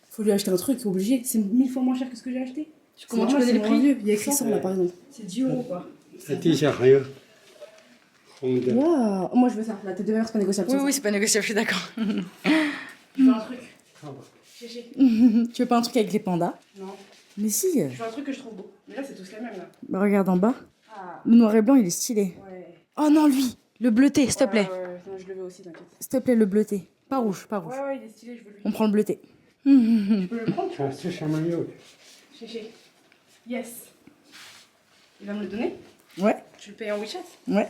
Faut lui acheter un truc, obligé. C'est 1000 fois moins cher que ce que j'ai acheté.
Comment tu connais les prix?
Il y a écrit 100 là par exemple.
C'est 10 € quoi.
Waouh, moi je veux ça. La tête de ma mère, c'est pas négociable.
Oui, c'est pas négociable, je suis d'accord.
Je veux un truc.
Tu veux pas un truc avec les pandas?
Non.
Mais si.
Je veux un truc que je trouve beau. Mais là, c'est tous les mêmes là.
Bah regarde en bas.
Ah,
Le noir et blanc, il est stylé.
ouais.
Oh non, lui. Le bleuté, s'il te plaît.
Ouais, non, je le veux aussi, t'inquiète.
S'il te plaît, le bleuté. Pas rouge, pas rouge.
Ouais, il est stylé, je veux lui.
On prend le bleuté.
Je peux le prendre? Chéché. Yes. Il va me le donner?
Ouais,
Tu le payes en WeChat?
ouais.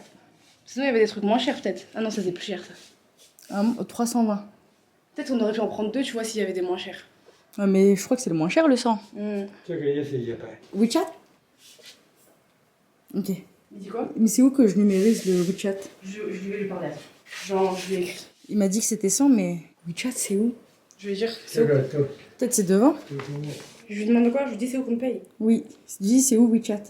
Sinon, il y avait des trucs moins chers peut-être. Ah non, ça c'est plus cher ça.
320.
Peut-être on aurait pu en prendre deux, tu vois, s'il y avait des moins chers.
Ouais, mais je crois que c'est le moins cher, le 100. WeChat? Ok.
Il dit quoi?
Mais c'est où que je numérise le WeChat?
Je vais lui parler. Genre, je lui ai écrit.
Il m'a dit que c'était 100, mais WeChat, c'est où?
Je vais lui dire, c'est où?
Peut-être c'est devant?
Je lui demande quoi? Je lui dis c'est où qu'on paye.
Oui. Je dis, c'est où WeChat?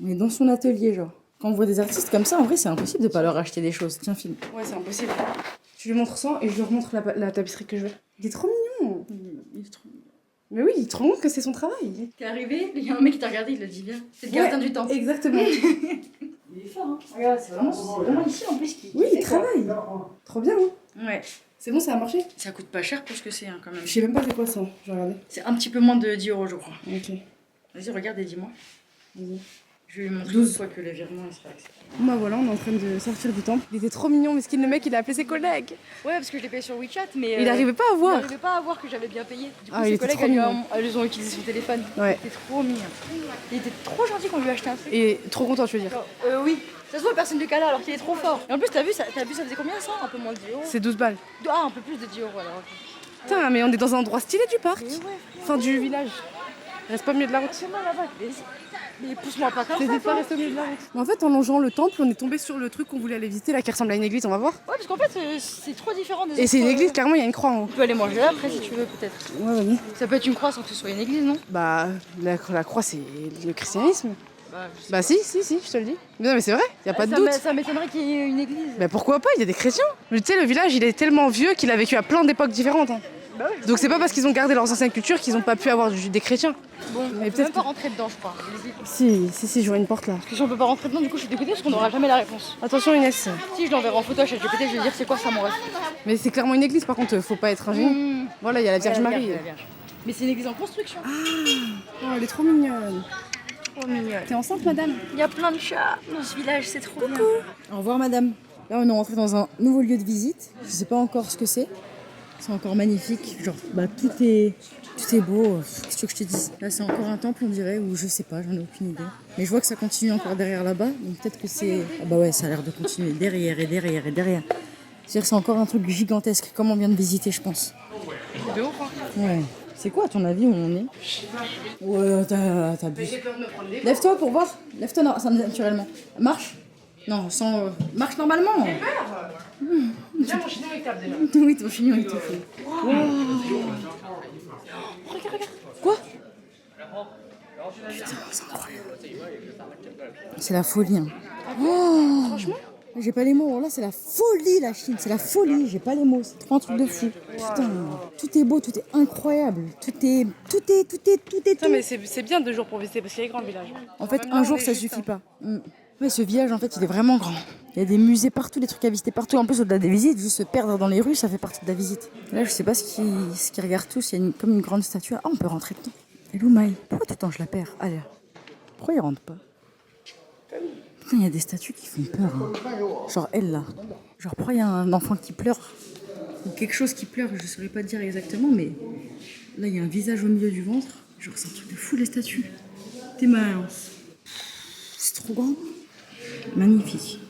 On est dans son atelier, genre. Quand on voit des artistes comme ça, en vrai, c'est impossible de pas leur acheter des choses. Tiens, filme.
Ouais, c'est impossible. Je lui montre 100 et je lui remontre la tapisserie que je veux. Il est trop mignon.
Il est trop...
Mais oui, il te rend compte que c'est son travail.
T'es arrivé, il y a un mec qui t'a regardé, il a dit viens. C'est le gardien du temps.
Exactement.
Il est fort, hein. Regarde, c'est vraiment ici en plus qui.
Oui, il travaille. Trop bien, hein.
Ouais.
C'est bon, ça a marché.
Ça coûte pas cher pour ce que c'est, hein, quand même.
Je sais même pas c'est quoi ça. Je vais regarder.
C'est un petit peu moins de 10 €, je crois.
Ok.
Vas-y, regarde et dis-moi.
Vas-y.
Je vais lui montrer
12.
une fois que le virement il sera accepté.
Bon bah voilà, on est en train de sortir du temple. Il était trop mignon, mesquin le mec, il a appelé ses collègues.
Ouais, parce que je l'ai payé sur WeChat, mais.
Il arrivait pas à
Il
voir.
n'arrivait pas à voir que j'avais bien payé. Du coup,
Ah, il
ses
était
collègues,
trop mignon.
elles ont utilisé son téléphone.
Ouais.
C'était trop mignon. Il était trop gentil qu'on lui a acheté un truc.
Et trop content, tu veux dire.
Oui. Ça se voit, personne de cala alors qu'il est trop fort. Et en plus, t'as vu, ça faisait combien ça? Un peu moins de 10 €.
C'est 12 balles.
Ah, un peu plus de 10 € alors.
Putain, mais on est dans un endroit stylé du parc.
Mais ouais,
Fin du village. Reste pas au milieu de la route.
c'est moi là-bas. Mais pousse-moi pas comme
T'hésites
ça.
pas à rester au milieu de la route. Mais en fait, en longeant le temple, on est tombé sur le truc qu'on voulait aller visiter là qui ressemble à une église, on va voir.
Ouais, parce qu'en fait, c'est trop différent des
Et c'est une
autres,
église, carrément, il y a une croix en haut.
Tu peux aller manger là après si tu veux, peut-être.
Ouais, vas-y.
Ça peut être une croix sans que ce soit une église, non?
Bah, la croix, c'est le christianisme.
Bah, je sais
Bah, si, je te le dis. Mais non, mais c'est vrai, y a pas de
ça
doute.
Ça m'étonnerait qu'il y ait une église.
Bah, pourquoi pas, il y a des chrétiens. Mais tu sais, le village, il est tellement vieux qu'il a vécu à plein d'époques différentes. Hein.
Bah ouais.
Donc, c'est pas parce qu'ils ont gardé leurs anciennes cultures qu'ils ont pas pu avoir des chrétiens.
Bon, on
Mais
peut
peut-être
même pas rentrer dedans, je crois.
Si, je vois une porte là.
Parce que si on peut pas rentrer dedans, du coup, je suis dégoûtée parce qu'on n'aura jamais la réponse.
Attention, Inès.
Si je l'enverrai en photo à ChatGPT, je vais lui dire c'est quoi ça, mon rêve.
Mais c'est clairement une église, par contre, faut pas être un génie. Voilà, il y a la Vierge Marie.
Mais c'est une église en construction.
Oh, elle est trop mignonne.
Trop mignonne.
T'es enceinte, madame?
Il y a plein de chats dans ce village, c'est trop bien.
Au revoir, madame. Là, on est rentré dans un nouveau lieu de visite. Je sais pas encore ce que c'est. C'est encore magnifique. Genre, bah, tout est beau. Qu'est-ce que tu veux que je te dise? Là, c'est encore un temple, on dirait, ou je sais pas, j'en ai aucune idée. Mais je vois que ça continue encore derrière là-bas. Donc peut-être que c'est. Ah bah ouais, ça a l'air de continuer derrière et derrière et derrière. C'est-à-dire que c'est encore un truc gigantesque, comme on vient de visiter, je pense.
De ouf, hein.
Ouais. C'est quoi, à ton avis, où on est? Ouais, t'abuses.
J'ai peur de me prendre des
Lève-toi pour voir. Lève-toi naturellement. Marche. Non, sans. Marche normalement.
Déjà, mon chignon, il tape déjà.
Oui, ton chignon, il te fait. Quoi? Putain, c'est incroyable. C'est la folie. Hein. Oh, franchement, j'ai pas les mots. Là, c'est la folie, la Chine. C'est la folie. J'ai pas les mots. C'est trop un truc de fou. Putain, tout est beau, tout est incroyable. Tout est.
Non, mais c'est bien 2 jours pour visiter parce qu'il est grand le village.
En fait, un jour, ça suffit pas. Ouais, ce village, en fait, il est vraiment grand. Il y a des musées partout, des trucs à visiter partout. En plus, au-delà des visites, juste se perdre dans les rues, ça fait partie de la visite. Et là, je sais pas ce qu'ils regardent tous. Il y a comme une grande statue. Ah, on peut rentrer dedans. Et l'où Maï? Pourquoi tout le temps je la perds? Allez. Pourquoi il rentre pas? Putain, il y a des statues qui font peur. Hein. Genre elle, là. Genre, pourquoi il y a un enfant qui pleure? Ou quelque chose qui pleure, je saurais pas dire exactement, mais là, il y a un visage au milieu du ventre. Genre, c'est un truc de fou, les statues. T'es malin. C'est trop grand. Magnifique.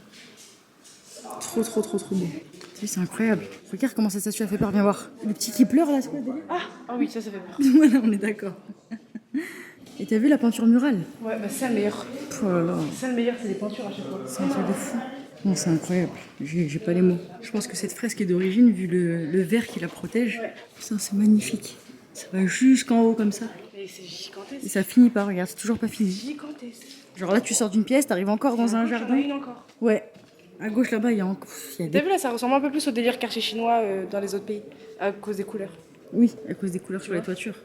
Trop beau. C'est incroyable. Regarde comment cette statue a fait peur, viens voir. Le petit qui pleure là, c'est quoi le délire?
Ah oui, ça fait peur.
Voilà, on est d'accord. Et t'as vu la peinture murale?
Ouais, bah c'est ça le meilleur.
Oh là là,
C'est ça le meilleur, c'est les peintures à chaque fois.
c'est un truc de fou. Non, c'est incroyable. J'ai pas les mots. Je pense que cette fresque est d'origine, vu le verre qui la protège.
Ouais.
Putain, c'est magnifique. Ça va jusqu'en haut comme ça.
Et c'est gigantesque.
Et ça finit pas, regarde, c'est toujours pas fini.
Gigantesque.
Genre là, tu sors d'une pièce, t'arrives encore dans un jardin.
Il y en a une encore.
Ouais. À gauche là-bas, il y a encore. Il y a
T'as
des...
vu là, ça ressemble un peu plus au délire quartier chinois dans les autres pays, à cause des couleurs.
Oui, à cause des couleurs sur les toitures.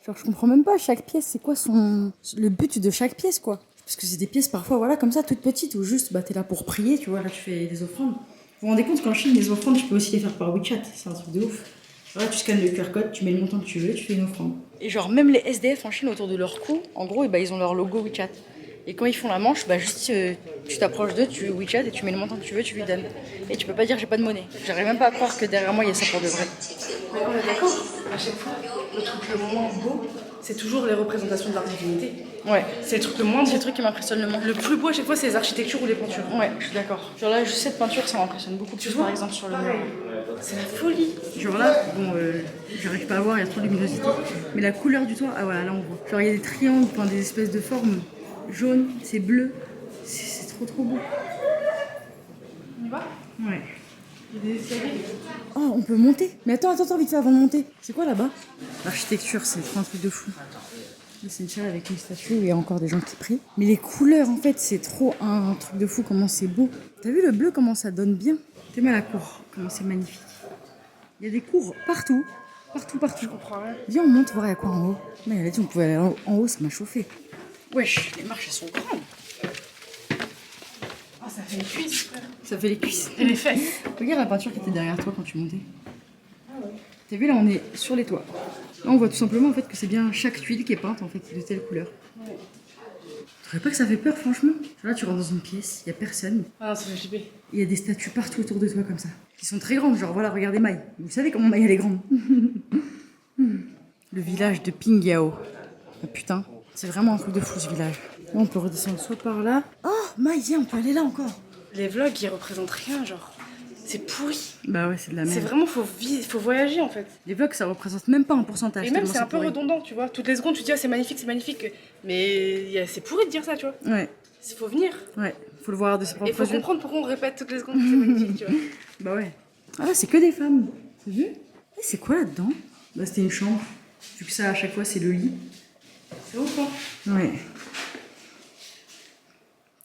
Genre, je comprends même pas, chaque pièce, c'est quoi le but de chaque pièce, quoi? Parce que c'est des pièces parfois, voilà, comme ça, toutes petites, où juste, bah, t'es là pour prier, tu vois, là, tu fais des offrandes. Vous vous rendez compte qu'en Chine, les offrandes, tu peux aussi les faire par WeChat, c'est un truc de ouf. Là, tu scannes le QR code, tu mets le montant que tu veux, tu fais une offrande. Et genre, même les SDF en Chine, autour de leur cou, en gros, bah, ils ont leur logo WeChat. Et quand ils font la manche, bah, juste, tu t'approches d'eux, tu WeChat et tu mets le montant que tu veux, tu lui donnes. Et tu peux pas dire j'ai pas de monnaie. J'arrive même pas à croire que derrière moi, il y a ça pour de vrai.
Mais on est d'accord, à chaque fois, le truc le moins beau, c'est toujours les représentations de l'art divinité.
Ouais.
C'est le truc le moins beau.
C'est le truc qui m'impressionne le moins.
Le plus beau à chaque fois, c'est les architectures ou les peintures.
Ouais, je suis d'accord. Genre là, juste cette peinture, ça m'impressionne beaucoup plus, par exemple, sur le mur.
C'est la folie.
Genre là, bon, j'arrive pas à voir, il y a trop de luminosité. Mais la couleur du toit, ah voilà, là on voit. Genre il y a des triangles, enfin des espèces de formes jaunes, c'est bleu. C'est trop beau.
On y va?
Ouais.
Il y a des escaliers.
Oh, on peut monter. Mais attends, vite fait avant de monter. C'est quoi là-bas? L'architecture, c'est trop un truc de fou. Là, c'est une salle avec une statue et il y a encore des gens qui prient. Mais les couleurs, en fait, c'est trop un truc de fou, comment c'est beau. T'as vu le bleu, comment ça donne bien? T'aimes bien la cour, comment c'est magnifique. Il y a des cours partout. Partout.
Je comprends rien.
Viens, on monte voir il y a quoi en haut. Mais elle a dit on pouvait aller en haut, ça m'a chauffé. Wesh, les marches elles sont grandes.
Ah, ça fait les cuisses, frère.
Ça fait les cuisses.
Et les fesses.
Regarde la peinture qui était derrière toi quand tu montais. T'as vu là, on est sur les toits. Là, on voit tout simplement en fait que c'est bien chaque tuile qui est peinte en fait de telle couleur.
Ouais.
Tu trouves pas que ça fait peur franchement? Là, tu rentres dans une pièce, il y a personne.
Ah non, ça fait flipper.
Il y a des statues partout autour de toi comme ça, qui sont très grandes. Genre voilà, regardez Maï. Vous savez comment Maï elle est grande. Le village de Pingyao. Ah, putain, c'est vraiment un truc de fou ce village. Là, on peut redescendre soit par là. Oh, Maï, viens, on peut aller là encore.
Les vlogs, ils représentent rien, genre. C'est pourri.
Bah ouais, c'est de la merde.
C'est vraiment, faut voyager en fait.
Les vlogs, ça représente même pas un pourcentage.
Et même,
tellement
c'est un peu
pourri.
redondant, tu vois. Toutes les secondes, tu te dis, ah, c'est magnifique. Mais c'est pourri de dire ça, tu vois.
Ouais,
Il faut venir.
ouais, faut le voir de ses
Et
propres
il faut
yeux.
comprendre pourquoi on répète toutes les secondes que c'est magnifique, tu vois.
Bah ouais. Ah là, c'est que des femmes. T'as vu? Eh, c'est quoi là-dedans? Bah c'était une chambre. Vu que ça, à chaque fois, c'est le lit.
C'est ouf, hein.
Ouais.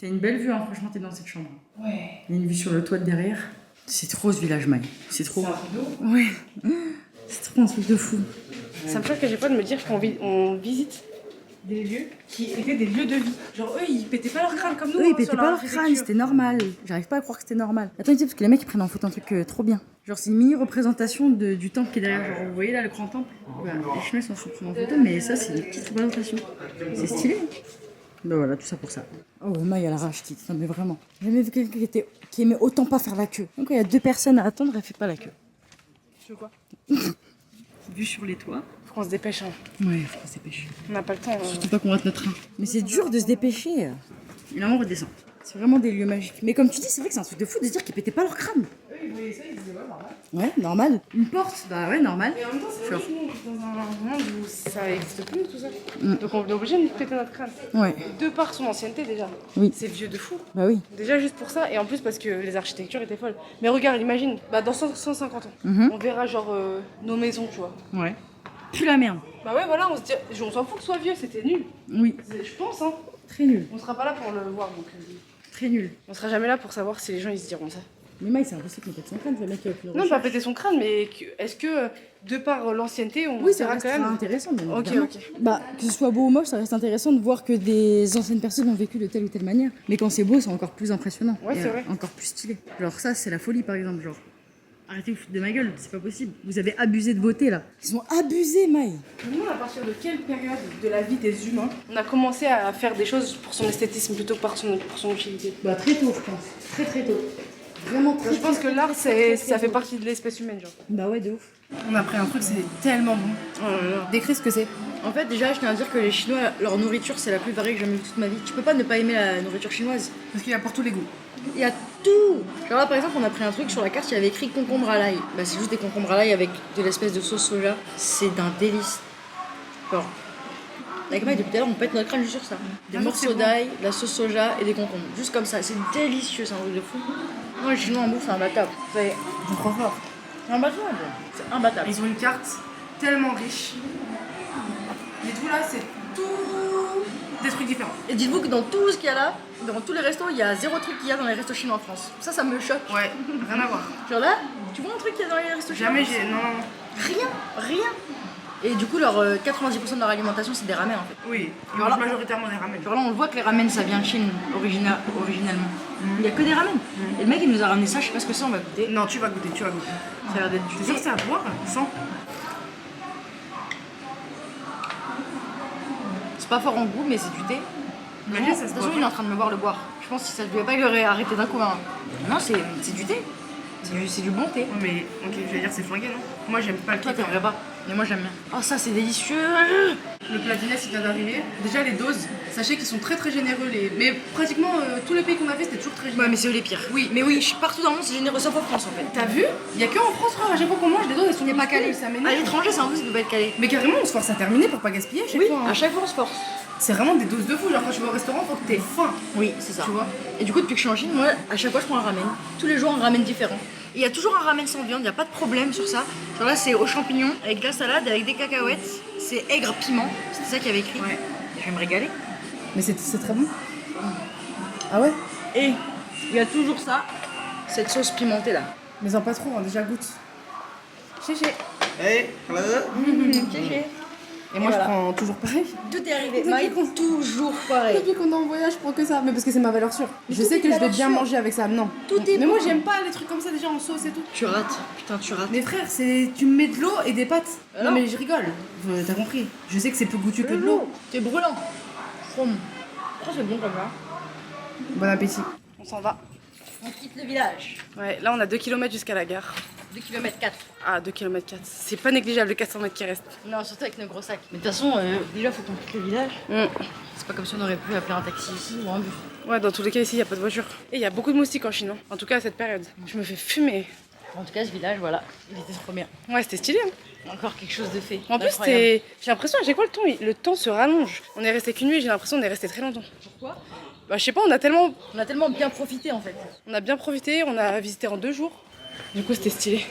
T'as une belle vue, hein, franchement, t'es dans cette chambre.
Ouais.
Il y a une vue sur le toit de derrière. C'est trop ce village, Maï. C'est trop.
C'est un truc de ouf.
Ouais. C'est trop un truc de fou.
Ça me choque à chaque fois de me dire qu'on visite des lieux qui étaient des lieux de vie. Genre eux, ils pétaient pas leur crâne comme nous.
Eux, ils
hein,
pétaient
sur
pas
leur
leur crâne,
architecture.
c'était normal. J'arrive pas à croire que c'était normal. Attends, parce que les mecs ils prennent en photo un truc trop bien. Genre, c'est une mini représentation du temple qui est derrière. Genre, vous voyez là le grand temple? Voilà, les Chinois sont en train en photo, mais ça, c'est une petite représentation. C'est stylé. Bah voilà, tout ça pour ça. Oh, Maï, elle a rage quitte. Non, mais vraiment. J'ai jamais vu quelqu'un qui aimait autant pas faire la queue. Donc, il y a 2 personnes à attendre, elle fait pas la queue.
Tu veux quoi?
Vue sur les toits.
Faut qu'on se dépêche, hein.
Ouais, faut qu'on se dépêche.
On n'a pas le temps. hein.
Surtout pas qu'on rate notre train. Mais c'est dur de se dépêcher. Et là, on redescend. C'est vraiment des lieux magiques. Mais comme tu dis, c'est vrai que c'est un truc de fou de se dire qu'ils pétaient pas leur crâne.
Eux, ils voyaient ça, ils disaient, ouais, normal.
Ouais, normal. Une porte, bah ouais, normal.
Et en même temps, c'est
Sure.
vrai que nous, on vit dans un monde où ça existe plus, tout ça. Donc on est obligé de péter notre crâne.
Ouais,
De par son ancienneté, déjà.
Oui.
C'est vieux de fou.
bah oui.
Déjà juste pour ça, et en plus parce que les architectures étaient folles. Mais regarde, imagine, bah dans 150 ans, on verra genre nos maisons, tu vois.
Ouais. Plus la merde.
Bah ouais, voilà, on se dit, on s'en fout que ce soit vieux, c'était nul.
Oui,
Je pense, hein.
très nul.
On sera pas là pour le voir, donc
Très nul.
on sera jamais là pour savoir si les gens ils se diront ça.
Mais Maï, c'est impossible qu'on pète son crâne, le mec qui a plus de
Non,
recherche.
pas péter son crâne, mais est-ce que de par l'ancienneté, on
Oui, ça
verra
reste
quand même.
intéressant. Bien
Ok,
évidemment.
ok.
Bah, que ce soit beau ou moche, ça reste intéressant de voir que des anciennes personnes ont vécu de telle ou telle manière. Mais quand c'est beau, c'est encore plus impressionnant.
Ouais,
Et,
c'est vrai.
Encore plus stylé. Genre ça, c'est la folie par exemple. Genre, arrêtez de vous foutre de ma gueule, c'est pas possible. Vous avez abusé de beauté là. Ils ont abusé, Maï.
Nous, à partir de quelle période de la vie des humains on a commencé à faire des choses pour son esthétisme plutôt que pour son utilité?
Bah très tôt, je pense. Très très tôt. Vraiment très.
Je pense que l'art, ça fait partie de l'espèce humaine, genre.
Bah ouais, de ouf.
On a pris un truc, c'est tellement bon. Oh là là. Décris ce que c'est.
En fait, déjà, je tiens à dire que les Chinois, leur nourriture, c'est la plus variée que j'ai jamais vue toute ma vie. Tu peux pas ne pas aimer la nourriture chinoise.
Parce qu'il y a pour tous les goûts.
Il y a tout. Genre là, par exemple, on a pris un truc sur la carte, il y avait écrit concombre à l'ail. Bah, c'est juste des concombres à l'ail avec de l'espèce de sauce soja. C'est d'un délice. Genre, avec Maï, depuis tout à l'heure, on pète notre crâne juste sur ça. Des
Ah,
morceaux
c'est bon.
d'ail, de la sauce soja et des concombres. Juste comme ça. C'est délicieux, c'est un truc de fou. Moi, les Chinois en bouffe, c'est imbattable. C'est
Je crois fort.
imbattable. C'est imbattable.
Ils ont une carte tellement riche. Mais tout là, c'est tout des trucs différents.
Et dites-vous que dans tout ce qu'il y a là, dans tous les restos, il y a zéro truc qu'il y a dans les restos chinois en France. Ça me choque.
Ouais, rien à voir.
Genre là, tu vois un truc qu'il y a dans les restos chinois?
Jamais j'ai. Non, non, non.
Rien. Et du coup, leur 90% de leur alimentation, c'est des ramen en fait.
Oui, ils
Voilà.
mangent majoritairement des ramen.
Genre là, on le voit que les ramen, ça vient de Chine originalement. Il y a que des ramen. Et le mec, il nous a ramené ça, je sais pas ce que c'est, on va goûter.
Non, tu vas goûter, tu vas goûter.
Ça a l'air d'être du
C'est sûr
thé.
que c'est à boire, sans.
C'est pas fort en goût, mais c'est du thé.
Imagine, ça
De
se
toute
boit
façon, il est en train de me voir le boire. Je pense que si ça ne devait pas, il aurait arrêté d'un coup. Hein. Non, c'est du thé. C'est du bon thé.
Ouais, mais ok, je vais dire c'est flingué, non? Moi j'aime pas le
Toi,
thé.
t'aimerais pas. Mais moi, j'aime bien. Oh, ça, c'est délicieux.
Le plat d'Inès il vient d'arriver. Déjà les doses, sachez qu'ils sont très très généreux. Mais pratiquement tous les pays qu'on a fait c'était toujours très généreux.
Ouais, mais c'est eux les pires. Oui, mais oui, partout dans le monde, c'est généreux, sauf en France en fait.
T'as vu? Il y a que en France, frère, à chaque fois qu'on mange, les doses elles sont
pas calé.
ça
À
m'énerve.
l'étranger, c'est impossible de pas être calé.
Mais carrément, on se force à terminer pour pas gaspiller à chaque
Oui,
fois. hein.
à chaque fois, on se force.
C'est vraiment des doses de fou. Genre quand tu vas au restaurant, faut que t'aies faim.
Oui, c'est ça.
Tu vois?
Et du coup, depuis que je suis en Chine, moi, à chaque fois, je prends un ramen. Tous les jours, un ramen différent. Et il y a toujours un ramen sans viande, il n'y a pas de problème sur ça. Genre là, c'est aux champignons, avec de la salade, avec des cacahuètes. C'est aigre piment, c'était ça qu'il y avait écrit.
Ouais.
Je vais me régaler.
Mais c'est très bon. Ah ouais?
Et il y a toujours ça, cette sauce pimentée là.
Mais en pas trop, hein, déjà goûte. Chéché.
Hey, hello.
Et moi
voilà.
je prends toujours pareil.
Tout est arrivé.
Depuis
Maï,
qu'on-
toujours pareil.
Depuis qu'on est en voyage, je prends que ça. Mais parce que c'est ma valeur sûre.
Mais
Je
tout
sais
est
que je vais
valeur
bien
sûre.
manger avec ça. Non.
Tout est
Mais moi
bon.
j'aime pas les trucs comme ça déjà en sauce et tout.
Tu rates, putain, tu rates.
Mais frère, c'est tu me mets de l'eau et des pâtes.
Alors
Non mais je rigole. T'as compris. Je sais que c'est plus goûteux que de l'eau.
C'est brûlant. From. Oh, c'est bon comme ça.
Bon appétit. On s'en va.
On quitte le village.
Ouais, là on a 2 km jusqu'à la gare.
2 km 4.
Ah, 2 km 4. C'est pas négligeable les 400 mètres qui restent.
Non, surtout avec nos gros sacs. Mais de toute façon, déjà, faut qu'on quitte le village. C'est pas comme si on aurait pu appeler un taxi ici ou un bus.
Ouais, dans tous les cas ici, il y a pas de voiture. Et il y a beaucoup de moustiques en Chine. Hein. En tout cas à cette période. Je me fais fumer.
En tout cas, ce village, voilà, il était trop bien.
Ouais, c'était stylé. Hein.
Encore quelque chose de fait.
En plus,
Incroyable.
j'ai l'impression à chaque fois le temps se rallonge. On est resté qu'une nuit, j'ai l'impression qu'on est resté très longtemps.
Pourquoi?
Bah, je sais pas, on a tellement
On a tellement bien profité en fait.
bien profité, on a visité en 2 jours. Du coup, c'était stylé.